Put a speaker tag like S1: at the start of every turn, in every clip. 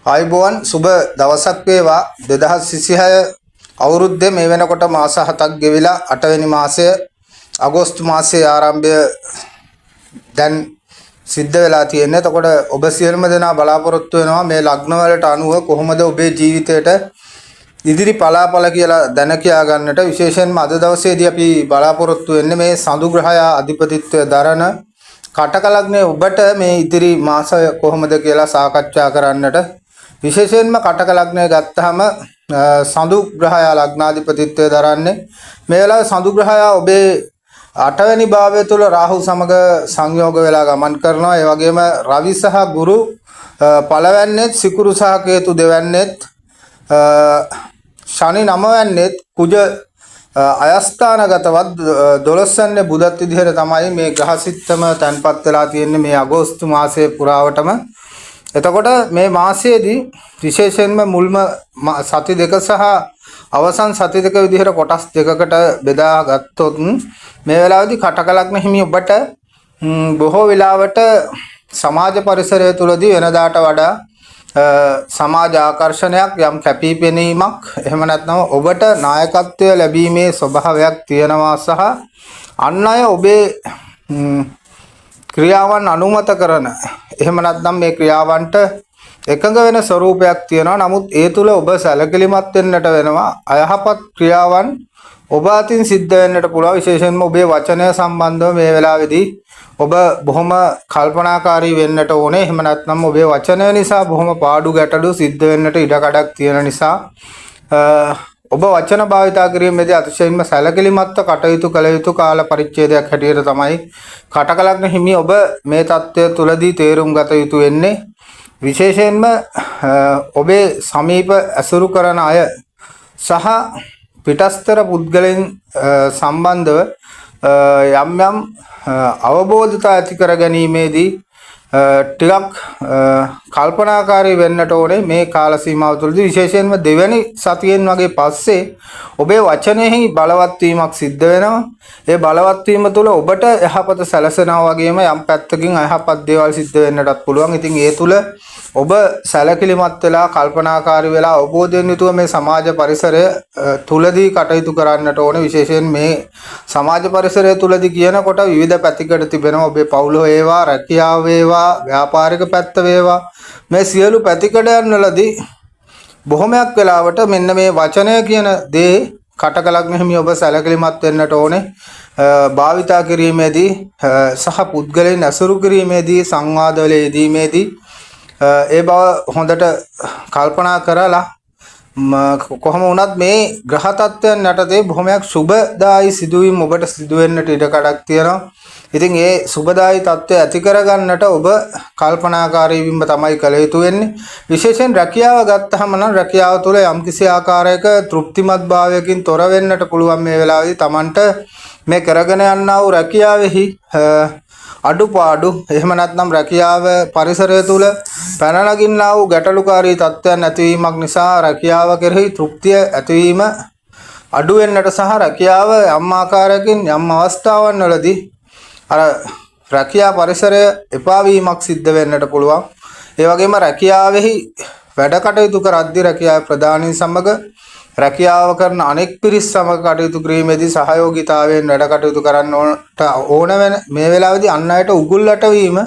S1: ආයුබෝවන් සුබ දවසක් වේවා 2026 අවුරුද්දේ මේ වෙනකොට මාස 7ක් ගෙවිලා 8 වෙනි මාසය අගෝස්තු මාසයේ ආරම්භය දැන් සිද්ධ වෙලා තියෙන්නේ. එතකොට ඔබ සියලුම දෙනා බලාපොරොත්තු වෙනවා මේ ලග්න වලට අනුව කොහොමද ඔබේ ජීවිතයට ඉදිරි පලාපල කියලා දැන කියා ගන්නට. විශේෂයෙන්ම අද දවසේදී අපි බලාපොරොත්තු වෙන්නේ මේ සඳු ග්‍රහය අධිපතිත්වය දරන කටක ලග්නයේ ඔබට මේ ඉදිරි මාසය කොහොමද කියලා සාකච්ඡා කරන්නට. විශේෂයෙන්ම කටක ලග්නය ගත්තාම සඳු ග්‍රහය ලග්නාධිපතිත්වය දරන්නේ. මේ වෙලාවේ සඳු ග්‍රහය ඔබේ 8 වෙනි භාවය තුල රාහු සමග සංයෝග වෙලා ගමන් කරනවා. ඒ වගේම රවි සහ ගුරු පළවැන්නෙත් සිකුරු සහ කේතු දෙවැන්නෙත් ශනි නවවැන්නෙත් කුජ අයස්ථානගතවත් 12 වෙනි බුදත් විදිහට තමයි මේ ග්‍රහසිටම තැන්පත් වෙලා තියෙන්නේ මේ අගෝස්තු මාසයේ පුරාවටම. එතකොට මේ මාසයේදී විශේෂයෙන්ම මුල්ම සති දෙක සහ අවසන් සති දෙක විදිහට කොටස් දෙකකට බෙදා ගත්තොත් මේ වෙලාවේදී කටක ලග්න හිමි ඔබට බොහෝ වෙලාවට සමාජ පරිසරය තුලදී වෙනදාට වඩා සමාජ ආකර්ෂණයක් යම් කැපිපෙනීමක් එහෙම නැත්නම් ඔබට නායකත්වය ලැබීමේ ස්වභාවයක් තියෙනවා සහ අන් අය ඔබේ ක්‍රියාවන් අනුමත කරන එහෙම නැත්නම් මේ ක්‍රියාවන්ට එකඟ වෙන ස්වરૂපයක් තියෙනවා. නමුත් ඒ තුල ඔබ සැලකිලිමත් වෙන්නට වෙනවා. අයහපත් ක්‍රියාවන් ඔබ අතින් සිද්ධ වෙන්නට පුළුවන්. විශේෂයෙන්ම ඔබේ වචනය සම්බන්ධව මේ වෙලාවේදී ඔබ බොහොම කල්පනාකාරී වෙන්නට ඕනේ. එහෙම නැත්නම් ඔබේ වචනය නිසා බොහොම පාඩු ගැටලු සිද්ධ වෙන්නට ඉඩ කඩක් තියෙන නිසා ඔබ වචන භාවිතා කිරීමේදී අතිශයින්ම සැලකිලිමත්ව කටයුතු කළ යුතු කාල පරිච්ඡේදයක් හැටියට තමයි කටක ලග්න හිමි ඔබ මේ தත්ත්වය තුලදී තේරුම් ගත යුතු වෙන්නේ. විශේෂයෙන්ම ඔබේ සමීප ඇසුරු කරන අය සහ පිටස්තර පුද්ගලයන් සම්බන්ධව යම් යම් අවබෝධතා ඇති කර ගැනීමේදී ටිකක් කල්පනාකාරී වෙන්නට ඕනේ මේ කාල සීමාව තුළදී. විශේෂයෙන්ම දෙවැනි සතියෙන් වගේ පස්සේ ඔබේ වචනයෙහි බලවත් වීමක් සිද්ධ වෙනවා. ඒ බලවත් වීම තුළ ඔබට යහපත සැලසෙනවා වගේම යම් පැත්තකින් අයහපත් දේවල් සිද්ධ වෙන්නටත් පුළුවන්. ඉතින් ඒ තුළ ඔබ සැලකිලිමත් වෙලා කල්පනාකාරී වෙලා අවබෝධයෙන් යුතුව මේ සමාජ පරිසරය තුලදී කටයුතු කරන්නට ඕනේ. විශේෂයෙන් මේ සමාජ පරිසරය තුලදී කියනකොට විවිධ පැතිකඩ තිබෙනවා. ඔබේ පවුල වේවා, රැකියාව වේවා, ව්‍යාපාරික පැත්ත වේවා, මේ සියලු පැතිකඩයන් වලදී බොහොමයක් වෙලාවට මෙන්න මේ වචනය කියන දේ කටක ලග්න හිමි ඔබ සැලකිලිමත් වෙන්නට ඕනේ. භාවිතා කිරීමේදී සහ පුද්ගලයන් ඇසුරු කිරීමේදී සංවාදවල යෙදීමේදී ඒ බව හොඳට කල්පනා කරලා කොහොම වුණත් මේ ග්‍රහ තත්ත්වයන් යටතේ බොහොමයක් සුබදායි සිදුවීම් ඔබට සිදු වෙන්නට ඉඩ කඩක් තියෙනවා. ඉතින් ඒ සුබදායි තත්ත්වය ඇති කරගන්නට ඔබ කල්පනාකාරී වීම තමයි කළ යුතු වෙන්නේ. විශේෂයෙන් රැකියාව ගත්තහම නම් රැකියාව තුළ යම්කිසි ආකාරයක තෘප්තිමත් භාවයකින් තොර වෙන්නට පුළුවන්. මේ වෙලාවේදී Tamanට මේ කරගෙන යනා වූ රැකියාවෙහි අඩුපාඩු එහෙම නැත්නම් රැකියාව පරිසරය තුළ පැන නගින්නා වූ ගැටලුකාරී තත්ත්වයන් ඇතිවීමක් නිසා රැකියාව කෙරෙහි තෘප්තිය ඇතිවීම අඩු වෙන්නට සහ රැකියාව යම් ආකාරයකින් යම් අවස්ථාවන් වලදී අර රැකියා පරිසරය එපා වීමක් සිද්ධ වෙන්නට පුළුවන්. ඒ වගේම රැකියාවෙහි වැඩ කටයුතු කරද්දී රැකියාව ප්‍රධානීන් සමග රැකියාව කරන අනෙක් පිරිස් සමග කටයුතු කිරීමේදී සහයෝගීතාවයෙන් වැඩ කටයුතු කරන්න ඕන වෙන මේ වෙලාවේදී අන් අයට උගුල්ලට වීම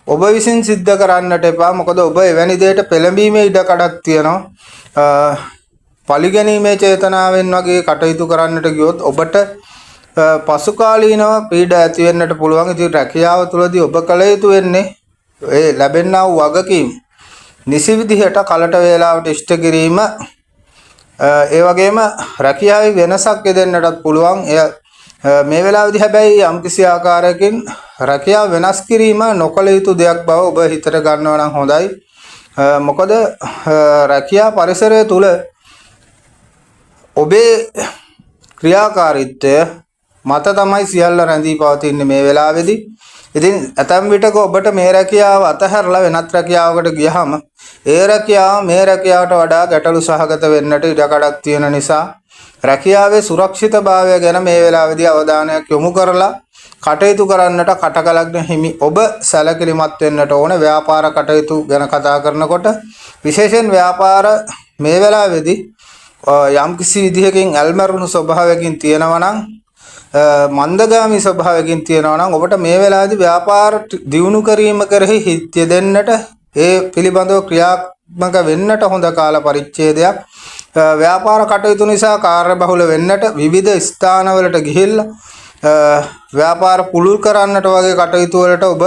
S1: ඔබ විසින් සිද්ධ කරන්නට එපා. මොකද ඔබ එවැනි දෙයකට පෙළඹීමේ ඉඩ කඩක් තියෙනවා. පරිගැනීමේ චේතනාවෙන් වගේ කටයුතු කරන්නට ගියොත් ඔබට පසුකාලීනව පීඩ ඇති වෙන්නට පුළුවන්. ඉතින් රැකියාව තුළදී ඔබ කළ යුතු වෙන්නේ ඒ ලැබෙනා වූ වගකීම් නිසි විදිහට කලට වේලාවට ඉෂ්ට කිරීම. ඒ වගේම රැකියාවේ වෙනසක් යෙදෙන්නටත් පුළුවන්. මේ වෙලාවේදී හැබැයි යම්කිසි ආකාරයකින් රැකියාව වෙනස් කිරීම නොකළ යුතු දෙයක් බව ඔබ හිතට ගන්නවා නම් හොඳයි. මොකද රැකියා පරිසරය තුල ඔබේ ක්‍රියාකාරීත්වය මත තමයි සියල්ල රැඳී පවතින්නේ මේ වෙලාවේදී. ඉතින් ඇතැම් විටක ඔබට මේ රැකියාව අතහැරලා වෙනත් රැකියාවකට ගියහම ඒ රැකියාව මේ රැකියාවට වඩා ගැටලු සහගත වෙන්නට ඉඩ කඩක් තියෙන නිසා රැකියාවේ සුරක්ෂිතභාවය ගැන මේ වෙලාවේදී අවධානයක් යොමු කරලා කටයුතු කරන්නට කටකලග්න හිමි ඔබ සැලකිලිමත් වෙන්නට ඕන. ව්‍යාපාර කටයුතු ගැන කතා කරනකොට විශේෂයෙන් ව්‍යාපාර මේ වෙලාවේදී යම්කිසි විදිහකින් ඇල්මරුණු ස්වභාවයකින් තියෙනවා නම් මන්දගාමී ස්වභාවයකින් තියෙනවා නම් ඔබට මේ වෙලාවේදී ව්‍යාපාර දියුණු කිරීම කෙරෙහි හිත දෙන්නට ඒ පිළිබඳව ක්‍රියාත්මක වෙන්නට හොඳ කාල පරිච්ඡේදයක්. ව්‍යාපාර කටයුතු නිසා කාර්යබහුල වෙන්නට විවිධ ස්ථානවලට ගිහිල්ලා ව්‍යාපාර පුළුල් කරන්නට වගේ කටයුතු වලට ඔබ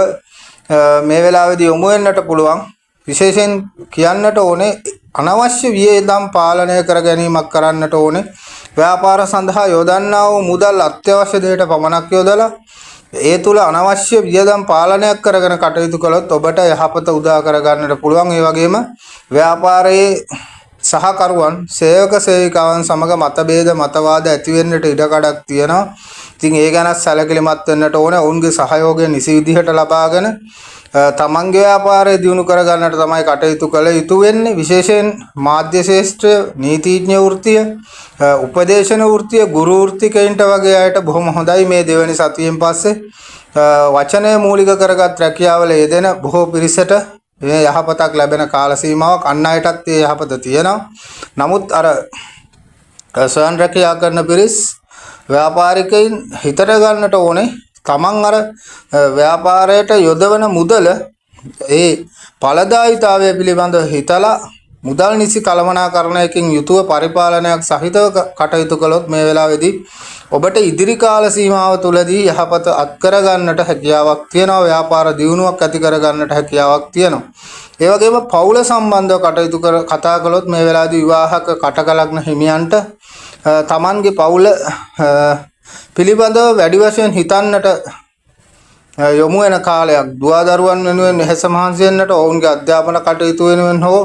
S1: මේ වෙලාවේදී යොමු වෙන්නට පුළුවන්. විශේෂයෙන් කියන්නට ඕනේ අනවශ්‍ය වියදම් පාලනය කර ගැනීමක් කරන්නට ඕනේ. ව්‍යාපාර සඳහා යොදන්නා වූ මුදල් අත්‍යවශ්‍ය දෙයට පමණක් යොදලා ඒ තුල අනවශ්‍ය වියදම් පාලනයක් කරගෙන කටයුතු කළොත් ඔබට යහපත උදා කර ගන්නට පුළුවන්. ඒ වගේම ව්‍යාපාරයේ සහකරුවන් සේවක සේවිකාවන් සමග මතභේද මතවාද ඇති වෙන්නට ඉඩකඩක් තියෙනවා. ඉතින් ඒ ගැන සැලකිලිමත් වෙන්නට ඕනේ. ඔවුන්ගේ සහයෝගය නිසි විදිහට ලබාගෙන තමන්ගේ ව්‍යාපාරය දියුණු කර ගන්නට තමයි කටයුතු කළ යුතු වෙන්නේ. විශේෂයෙන් මාධ්‍ය ශාස්ත්‍රය, නීතිඥ වෘත්තිය, උපදේශන වෘත්තිය, ගුරු වෘත්තිකයින්ට වගේ අයට බොහොම හොඳයි මේ දෙවැනි සතියෙන් පස්සේ වචනය මූලික කරගත් රැකියාවල යෙදෙන බොහෝ පිරිසට මේ යහපතක් ලැබෙන කාල සීමාවක් අන් අයටත් ඒ යහපත තියෙනවා. නමුත් අර ස්වයං රැකියා කරන පිරිස් ව්‍යාපාරිකයින් හිතට ගන්නට ඕනේ තමන් අර ව්‍යාපාරයට යොදවන මුදල ඒ ඵලදායීතාවය පිළිබඳව හිතලා මුදල් නිසි කළමනාකරණයකින් යුතුව පරිපාලනයක් සහිතව කටයුතු කළොත් මේ වෙලාවේදී ඔබට ඉදිරි කාල සීමාව තුළදී යහපත අත්කර ගන්නට හැකියාවක් තියෙනවා. ව්යාපාර දියුණුවක් ඇති කර ගන්නට හැකියාවක් තියෙනවා. ඒ වගේම පවුල සම්බන්ධව කටයුතු කතා කළොත් මේ වෙලාවේදී විවාහක කටකලග්න හිමියන්ට තමන්ගේ පවුල පිළිබඳව වැඩි වශයෙන් හිතන්නට යොමු වෙන කාලයක්. දුවදරුවන් වෙනුවෙන් එහෙස මහන්සි වෙන්නට, ඔවුන්ගේ අධ්‍යාපන කටයුතු වෙනුවෙන් හෝ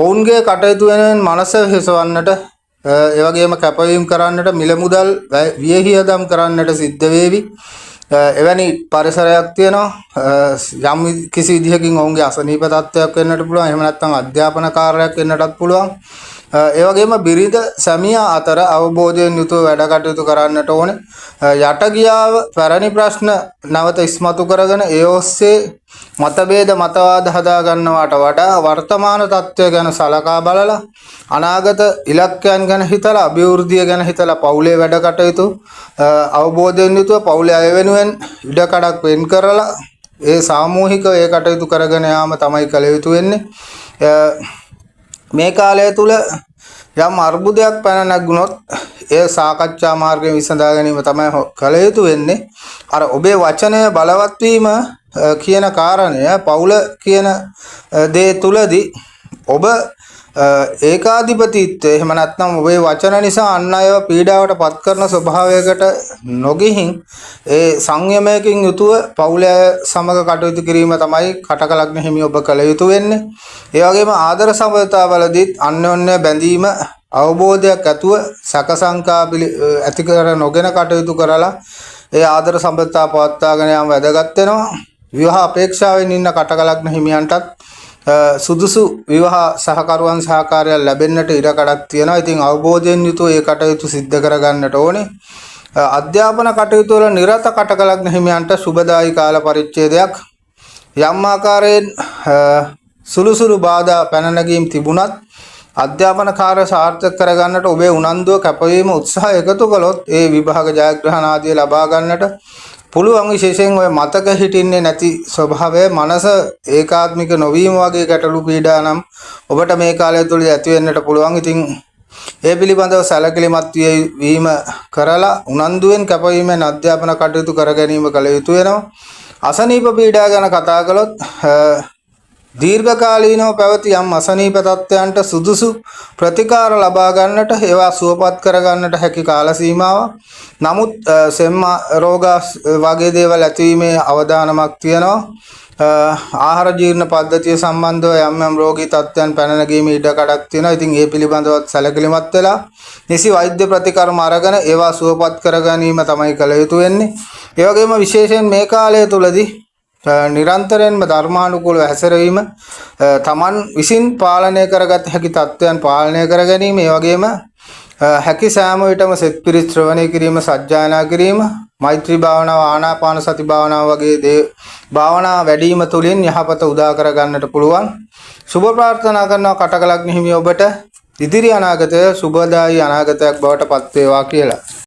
S1: ඔවුන්ගේ කටයුතු වෙනුවෙන් මනස වෙහෙසවන්නට, ඒ වගේම කැපවීම කරන්නට, මිල මුදල් වියහියදම් කරන්නට සිද්ධ වේවි. එවැනි පරිසරයක් තියෙනවා. යම් කිසි විදිහකින් ඔවුන්ගේ අසනීප තත්ත්වයක් වෙන්නට පුළුවන්. එහෙම නැත්නම් අධ්‍යාපන කාර්යයක් වෙන්නටත් පුළුවන්. ඒ වගේම බිරිඳ සැමියා අතර අවබෝධයෙන් යුතුව වැඩ කටයුතු කරන්නට ඕනේ. යට ගියාව පැරණි ප්‍රශ්න නැවත ඉස්මතු කරගෙන ඒ ඔස්සේ මතභේද මතවාද හදා ගන්නවට වඩා වර්තමාන තත්ත්වය ගැන සලකා බලලා අනාගත ඉලක්කයන් ගැන හිතලා අභිවෘද්ධිය ගැන හිතලා පවුලේ වැඩ කටයුතු අවබෝධයෙන් යුතුව පවුලේ අය වෙනුවෙන් ඉඩකඩක් වෙන් කරලා ඒ සාමූහික ඒ කටයුතු කරගෙන යාම තමයි කළ යුතු වෙන්නේ. මේ කාලය තුල යම් අර්බුදයක් පැන නැගුණොත් ඒ සාකච්ඡා මාර්ගයෙන් විසඳා ගැනීම තමයි කළ යුතු වෙන්නේ. අර ඔබේ වචනය බලවත් වීම කියන කාරණය පවුල කියන දේ තුලදී ඔබ ඒකාධිපතිත්වය එහෙම නැත්නම් ඔබේ වචන නිසා අන් අයව පීඩාවට පත් කරන ස්වභාවයකට නොගිහින් ඒ සංයමයකින් යුතුව පවුලේ සමග කටයුතු කිරීම තමයි කටකලග්න හිමි ඔබ කළ යුතු වෙන්නේ. ඒ වගේම ආදර සම්බන්ධතාවවලදීත් අන්‍යෝන්‍ය බැඳීම අවබෝධයක් ඇතුව සැකසංකා ඇති කර නොගෙන කටයුතු කරලා ඒ ආදර සම්බන්ධතාව පවත්වාගෙන යාම වැදගත් වෙනවා. විවාහ අපේක්ෂාවෙන් ඉන්න කටකලග්න හිමියන්ටත් සුදුසු විවාහ සහකරුවන් සහකාරයන් ලැබෙන්නට ඉඩකඩක් තියෙනවා. ඉතින් අවබෝධයෙන් යුතුව ඒ කටයුතු සිද්ධ කරගන්නට ඕනේ. අධ්‍යාපන කටයුතු වල නිරත කටකලග්න හිමියන්ට සුබදායි කාල පරිච්ඡේදයක්. යම් ආකාරයෙන් සුළුසුළු බාධා පැන නැගීම් තිබුණත් අධ්‍යාපන කාර්ය සාර්ථක කරගන්නට ඔබේ උනන්දුව කැපවීම උත්සාහ එකතු කළොත් ඒ විභාග ජයග්‍රහණ ආදිය ලබා ගන්නට පුළුවන්. විශේෂයෙන් ඔය මතක හිටින්නේ නැති ස්වභාවය, මනස ඒකාත්මික නොවීම වගේ ගැටලු පීඩා නම් ඔබට මේ කාලය තුළ ඇති වෙන්නට පුළුවන්. ඉතින් ඒ පිළිබඳව සැලකිලිමත් වීම කරලා උනන්දුවෙන් කැපවීමෙන් අධ්‍යාපන කටයුතු කර ගැනීම කළ යුතු වෙනවා. අසනීප පීඩා ගැන කතා කළොත් දීර්ඝකාලීනව පැවති යම් අසනීප තත්ත්වයන්ට සුදුසු ප්‍රතිකාර ලබා ගන්නට, ඒවා සුවපත් කර ගන්නට හැකි කාල සීමාවක්. නමුත් සෙම් රෝග වගේ දේවල් ඇතිවීමේ අවදානමක් තියෙනවා. ආහාර ජීර්ණ පද්ධතිය සම්බන්ධව යම් යම් රෝගී තත්ත්වයන් පැන නැගීමේ ඉඩකඩක් තියෙනවා. ඉතින් ඒ පිළිබඳව සැලකිලිමත් වෙලා නිසි වෛද්‍ය ප්‍රතිකර්ම අරගෙන ඒවා සුවපත් කර ගැනීම තමයි කළ යුතු වෙන්නේ. ඒ වගේම විශේෂයෙන් මේ කාලය තුලදී නිරන්තරයෙන්ම ධර්මානුකූලව හැසිරවීම, තමන් විසින් පාලනය කරගත හැකි තත්ත්වයන් පාලනය කර ගැනීම, ඒ වගේම හැකි සෑම විටම සෙත් පිරිත් ශ්‍රවණය කිරීම, සජ්ජායනා කිරීම, මෛත්‍රී භාවනාව, ආනාපාන සති භාවනාව වගේ භාවනා වැඩිම තුලින් යහපත උදා කර ගන්නට පුළුවන්. සුබ ප්‍රාර්ථනා කරනවා කටක ලග්න හිමි ඔබට ඉදිරි අනාගතය සුබදායි අනාගතයක් බවට පත් වේවා කියලා.